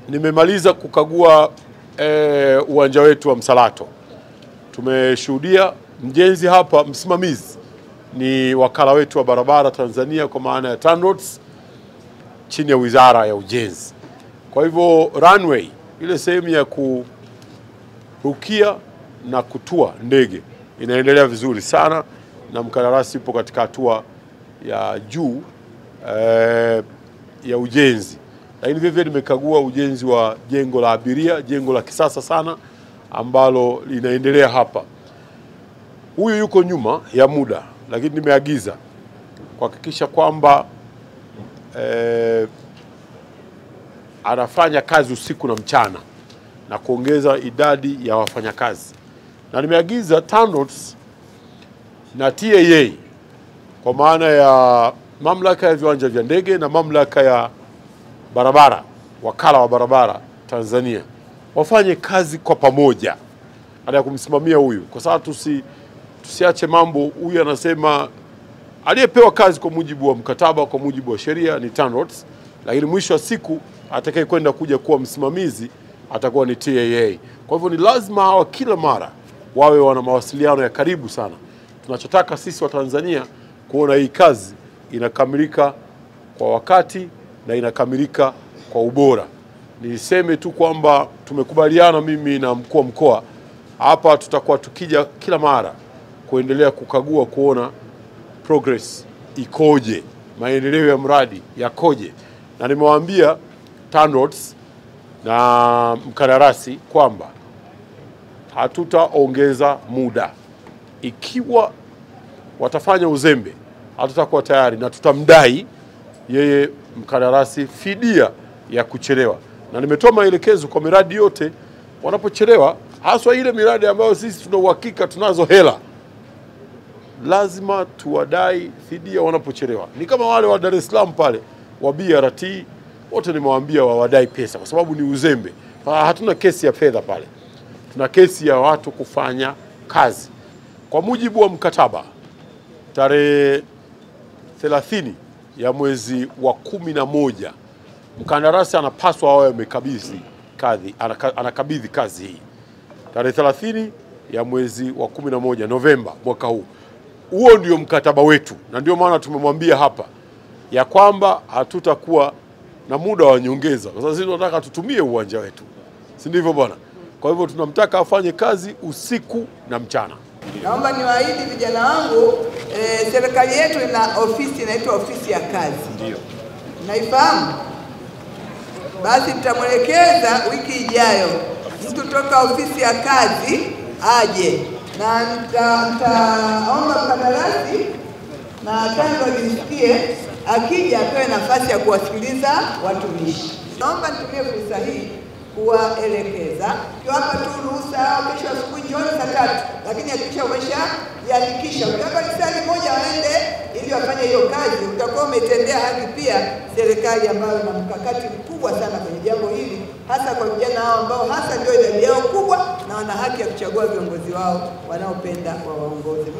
Nimemaliza kukagua uwanja wetu wa Msalato. Tumeshuhudia mjenzi hapa, msimamizi ni wakala wetu wa barabara Tanzania kwa maana ya TANROADS chini ya Wizara ya Ujenzi. Kwa hivyo runway, ile sehemu ya kurukia na kutua ndege inaendelea vizuri sana na mkandarasi yupo katika hatua ya juu ya ujenzi. Lakini vivyo nimekagua ujenzi wa jengo la abiria, jengo la kisasa sana ambalo linaendelea hapa. Huyu yuko nyuma ya muda, lakini nimeagiza kuhakikisha kwamba anafanya kazi usiku na mchana na kuongeza idadi ya wafanyakazi. Na nimeagiza TANROADS na TAA kwa maana ya mamlaka ya viwanja vya ndege na mamlaka ya barabara, wakala wa barabara Tanzania, wafanye kazi kwa pamoja ya kumsimamia huyu, kwa sababu tusiache mambo. Huyu anasema aliyepewa kazi kwa mujibu wa mkataba, kwa mujibu wa sheria ni TANROADS, lakini mwisho wa siku atakaye kwenda kuja kuwa msimamizi atakuwa ni TAA. Kwa hivyo ni lazima hawa kila mara wawe wana mawasiliano ya karibu sana. Tunachotaka sisi wa Tanzania kuona hii kazi inakamilika kwa wakati na inakamilika kwa ubora. Niseme tu kwamba tumekubaliana mimi na mkuu wa mkoa hapa, tutakuwa tukija kila mara kuendelea kukagua kuona progress ikoje, maendeleo ya mradi yakoje. Na nimewaambia TANROADS na mkandarasi kwamba hatutaongeza muda. Ikiwa watafanya uzembe, hatutakuwa tayari na tutamdai yeye mkandarasi fidia ya kuchelewa. Na nimetoa maelekezo kwa miradi yote, wanapochelewa, haswa ile miradi ambayo sisi tuna uhakika tunazo hela, lazima tuwadai fidia wanapochelewa. Ni kama wale wa Dar es Salaam pale wa BRT, wote nimewaambia wawadai pesa kwa sababu ni uzembe. Hatuna kesi ya fedha pale, tuna kesi ya watu kufanya kazi. Kwa mujibu wa mkataba, tarehe 30 ya mwezi wa 11 mkandarasi anapaswa awe amekabidhi kazi, anakabidhi kazi hii tarehe 30 ya mwezi wa 11 Novemba mwaka huu. Huo ndio mkataba wetu, na ndio maana tumemwambia hapa ya kwamba hatutakuwa na muda wa nyongeza, kwa sababu sisi tunataka tutumie uwanja wetu, si ndivyo bwana? Kwa hivyo tunamtaka afanye kazi usiku na mchana. Naomba niwaahidi vijana wangu, serikali yetu ina ofisi inaitwa ofisi ya kazi. Ndio. Naifahamu? Basi tutamwelekeza wiki ijayo mtu toka ofisi ya kazi aje, na nitaomba mkandarasi na TANROADS nisikie, akija apewe nafasi ya kuwasikiliza watumishi. Naomba nitumie fursa hii kuwaelekeza, kiwapa tu ruhusa kesho asubuhi jioni saa 3, lakini hakikisha umeshajiandikisha. Ukiwapa lisali moja waende ili wafanye hiyo kazi, utakuwa umetendea haki pia serikali ambayo ina mkakati mkubwa sana kwenye jambo hili, hasa kwa vijana hao ambao hasa ndio idadi yao kubwa na wana haki ya kuchagua viongozi wao wanaopenda wawaongoze.